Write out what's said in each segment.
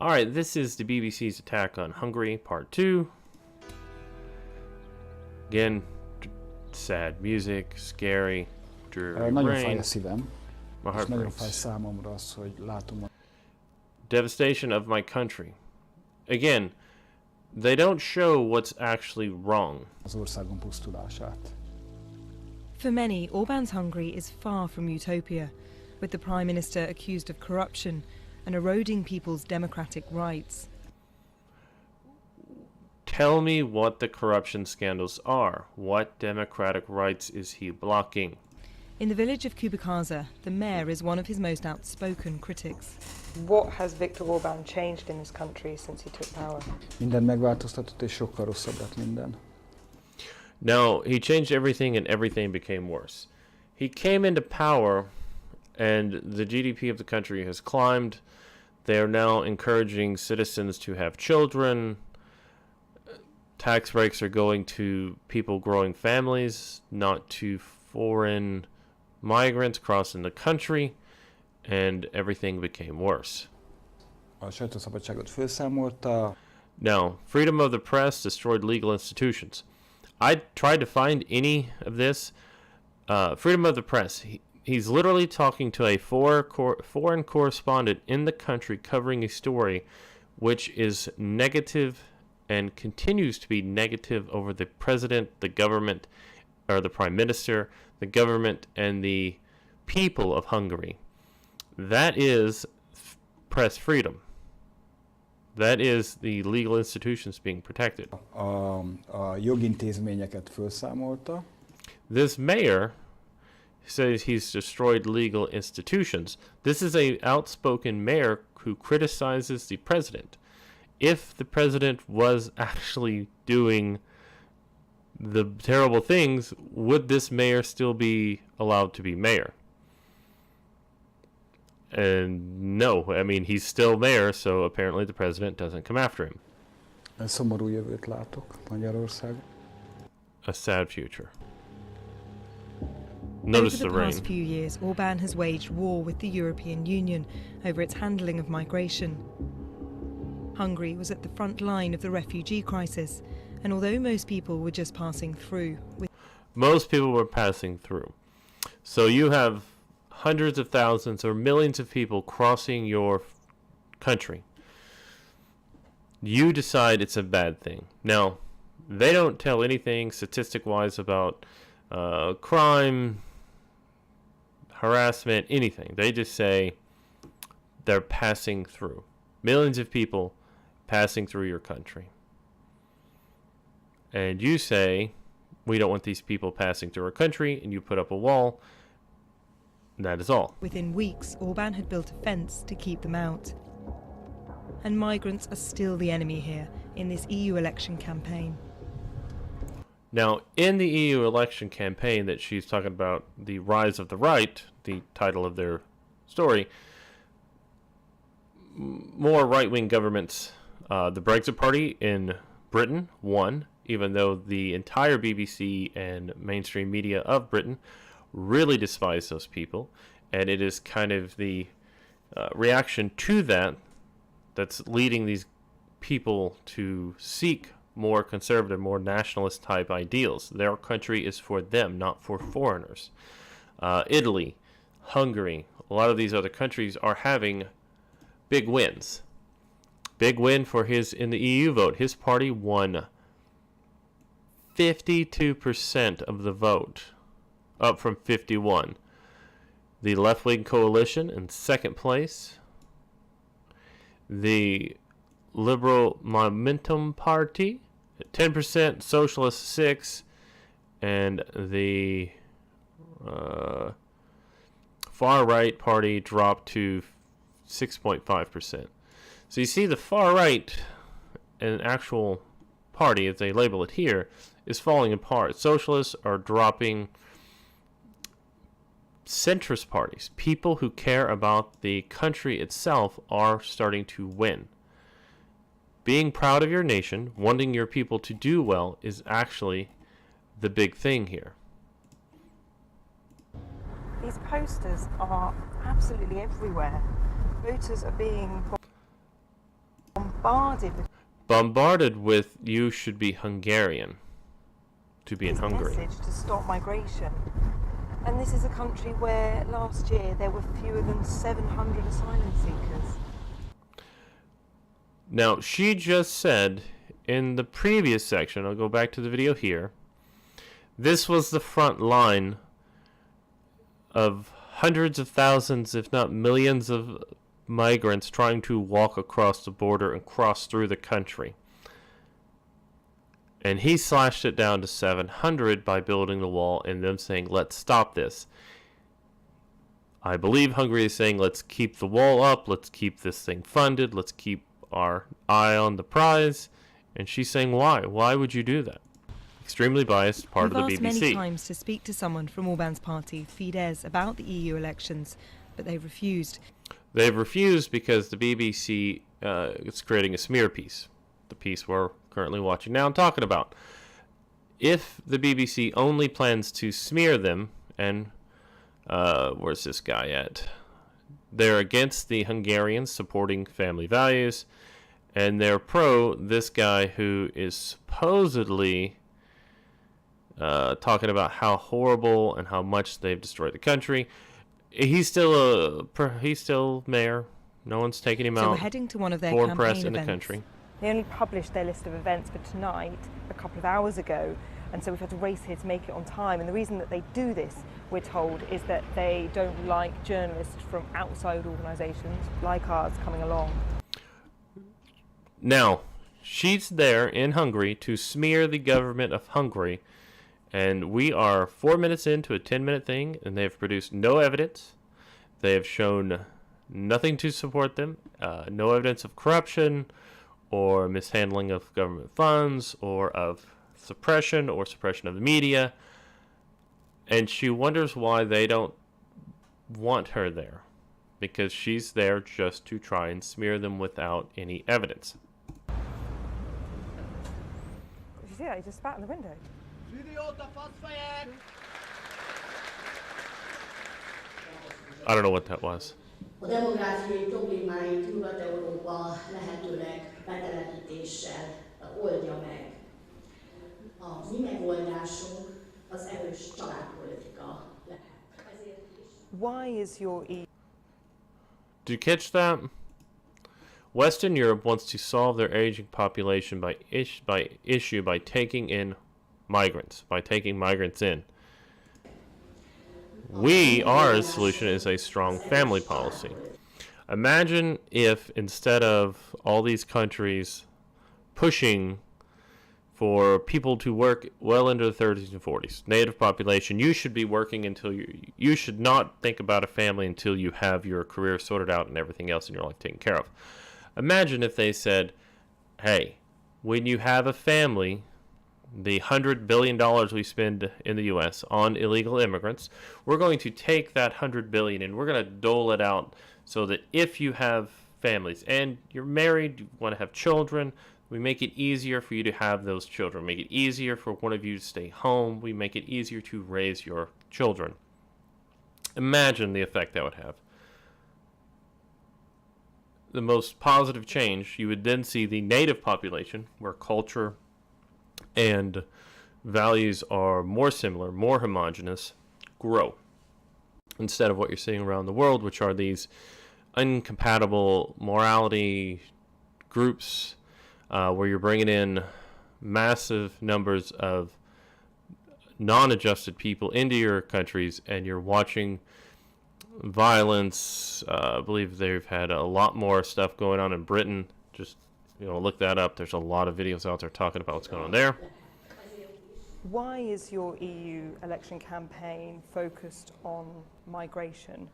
Alright, this is the BBC's attack on Hungary, part 2. Again, sad music, scary, dreary Nagyon rain. fáj a szívem, My és heart nagyon breaks. fáj számomra az, hogy látom Devastation of my country. Again, they don't show what's actually wrong. az országom pusztulását. For many, Orbán's Hungary is far from utopia, with the Prime Minister accused of corruption and eroding people's democratic rights. Tell me what the corruption scandals are. What democratic rights is he blocking? In the village of Kubikaza, the mayor is one of his most outspoken critics. What has Viktor Orbán changed in this country since he took power? Minden megváltoztatott, és sokkal rosszabb lett minden. No, he changed everything and everything became worse. He came into power and the GDP of the country has climbed. They are now encouraging citizens to have children. Tax breaks are going to people growing families, not to foreign migrants crossing the country, and everything became worse. A sajtószabadságot felszámolta. Now, freedom of the press destroyed legal institutions. I tried to find any of this. Freedom of the press. He's literally talking to a foreign correspondent in the country covering a story which is negative and continues to be negative over the president, the government, or the prime minister, the government, and the people of Hungary. That is press freedom. That is the legal institutions being protected. A jogintézményeket felszámolta. This mayor says he's destroyed legal institutions. This is a outspoken mayor who criticizes the president. If the president was actually doing the terrible things, would this mayor still be allowed to be mayor? And no, I mean, he's still mayor, so apparently the president doesn't come after him. Szomorú jövőt látok Magyarország. A sad future. Over Notice the the rain. past few years, Orbán has waged war with the European Union over its handling of migration. Hungary was at the front line of the refugee crisis, and although most people were just passing through, Most people were passing through. So you have hundreds of thousands or millions of people crossing your country. You decide it's a bad thing. Now, they don't tell anything statistic-wise about crime, harassment, anything. They just say they're passing through. Millions of people passing through your country. And you say, we don't want these people passing through our country, and you put up a wall. And that is all. within weeks, Orbán had built a fence to keep them out. And migrants are still the enemy here in this EU election campaign. Now, in the EU election campaign that she's talking about, the rise of the right, the title of their story, more right-wing governments, the Brexit Party in Britain won, even though the entire BBC and mainstream media of Britain really despise those people, and it is kind of the reaction to that that's leading these people to seek more conservative, more nationalist type ideals. Their country is for them, not for foreigners. Italy, Hungary, a lot of these other countries are having big wins. Big win for his in the EU vote. His party won 52% of the vote, up from 51. The left-wing coalition in second place. The Liberal Momentum Party at 10%, Socialist 6%, and the far right party dropped to 6.5%. So you see the far right, an actual party, as they label it here, is falling apart. Socialists are dropping. Centrist parties, people who care about the country itself, are starting to win. Being proud of your nation, wanting your people to do well, is actually the big thing here. These posters are absolutely everywhere. Voters are being Bombarded with "you should be Hungarian" to be in Hungary. Message to stop migration. And this is a country where last year there were fewer than 700 asylum seekers. Now, she just said in the previous section, I'll go back to the video here, this was the front line of hundreds of thousands, if not millions of migrants trying to walk across the border and cross through the country. And he slashed it down to 700 by building the wall and them saying, let's stop this. I believe Hungary is saying, let's keep the wall up, let's keep this thing funded, let's keep our eye on the prize. And she's saying, why? Why would you do that? Extremely biased part We've of the asked BBC. many times to speak to someone from Orban's party, Fidesz, about the EU elections, but they've refused. They've refused because the BBC is creating a smear piece. The piece we're currently watching now and talking about. If the BBC only plans to smear them, and where's this guy at? They're against the Hungarians supporting family values, and they're pro this guy who is supposedly talking about how horrible and how much they've destroyed the country. He's still mayor. No one's taking him So we're out. heading to one of their Foreign press campaign in the events. country. They only published their list of events for tonight a couple of hours ago, and so we've had to race here to make it on time. And the reason that they do this, we're told, is that they don't like journalists from outside organisations like ours coming along. Now, she's there in Hungary to smear the government of Hungary, and we are 4 minutes into a 10-minute thing, and they've produced no evidence. They have shown nothing to support them, no evidence of corruption or mishandling of government funds or of suppression of the media, and she wonders why they don't want her there, because she's there just to try and smear them without any evidence. Did you see that? He just spat in the window. I don't know what that was. A demográfiai problémáit Nyugat-Európa lehetőleg betelepítéssel oldja meg. A mi megoldásunk az erős családpolitika lehet. Ezért is. Why is your EU Did you catch that? Western Europe wants to solve their aging population by taking in migrants, by taking migrants in. Our solution is a strong family policy. Imagine if instead of all these countries pushing for people to work well into the 30s and 40s, native population, you should be working until you should not think about a family until you have your career sorted out and everything else in your life taken care of. Imagine if they said, hey, when you have a family, the $100 billion we spend in the U.S. on illegal immigrants, we're going to take that $100 billion and we're going to dole it out so that if you have families and you're married, you want to have children, we make it easier for you to have those children. Make it easier for one of you to stay home. We make it easier to raise your children. Imagine the effect that would have. The most positive change, you would then see the native population, where culture and values are more similar, more homogenous, grow. Instead of what you're seeing around the world, which are these incompatible morality groups where you're bringing in massive numbers of non-adjusted people into your countries and you're watching violence. I believe they've had a lot more stuff going on in Britain. Just look that up. There's a lot of videos out there talking about what's going on there. Why is your EU election campaign focused on migration?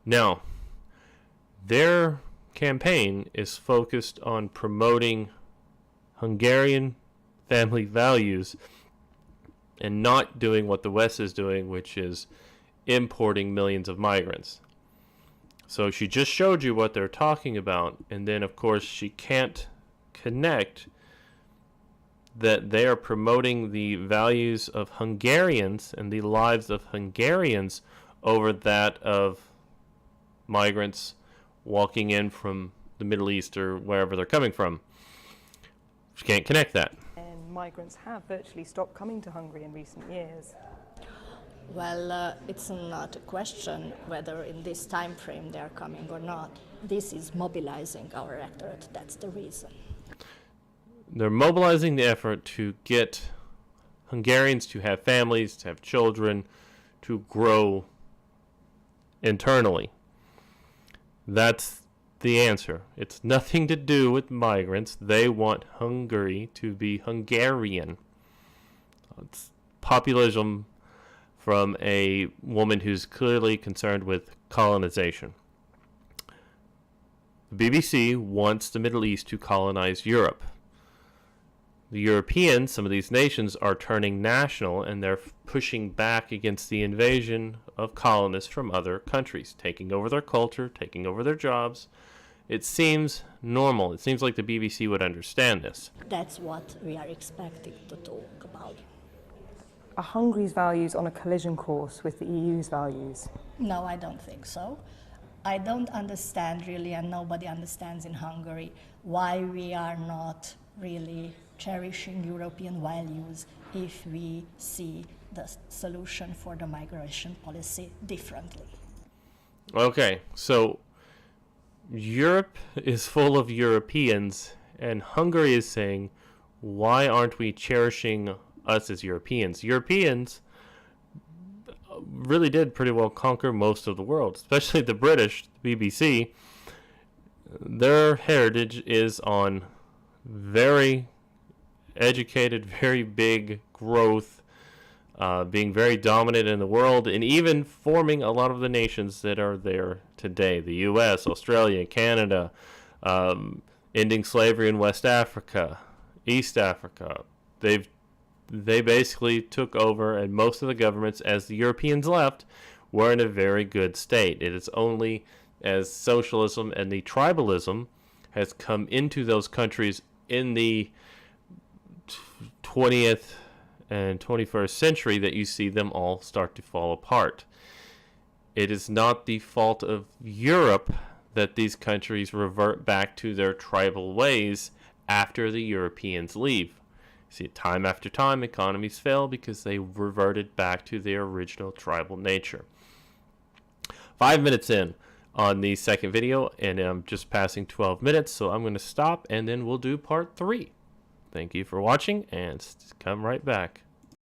Now, their campaign is focused on promoting Hungarian family values and not doing what the West is doing, which is importing millions of migrants. So she just showed you what they're talking about, and then of course she can't connect that they are promoting the values of Hungarians and the lives of Hungarians over that of migrants walking in from the Middle East or wherever they're coming from. You can't connect that. And migrants have virtually stopped coming to Hungary in recent years. Well, it's not a question whether in this time frame they are coming or not. This is mobilizing our electorate. That's the reason. They're mobilizing the effort to get Hungarians to have families, to have children, to grow internally. That's the answer. It's nothing to do with migrants. They want Hungary to be Hungarian. It's populism from a woman who's clearly concerned with colonization. The BBC wants the Middle East to colonize Europe. The Europeans, some of these nations, are turning national, and they're pushing back against the invasion of colonists from other countries, taking over their culture, taking over their jobs. It seems normal. It seems like the BBC would understand this. That's what we are expecting to talk about. Are Hungary's values on a collision course with the EU's values? No, I don't think so. I don't understand really, and nobody understands in Hungary, why we are not really cherishing European values if we see the solution for the migration policy differently. Okay, so Europe is full of Europeans, and Hungary is saying, why aren't we cherishing us as Europeans? Europeans really did pretty well conquer most of the world, especially the British, the BBC. Their heritage is on very educated, very big growth, being very dominant in the world, and even forming a lot of the nations that are there today. The U.S., Australia, Canada, ending slavery in West Africa, East Africa. They basically took over, and most of the governments, as the Europeans left, were in a very good state. It is only as socialism and the tribalism has come into those countries in the 20th and 21st century that you see them all start to fall apart. It is not the fault of Europe that these countries revert back to their tribal ways after the Europeans leave. See, time after time, economies fail because they reverted back to their original tribal nature. 5 minutes in on the second video, and I'm just passing 12 minutes, so I'm going to stop, and then we'll do part 3. Thank you for watching, and come right back.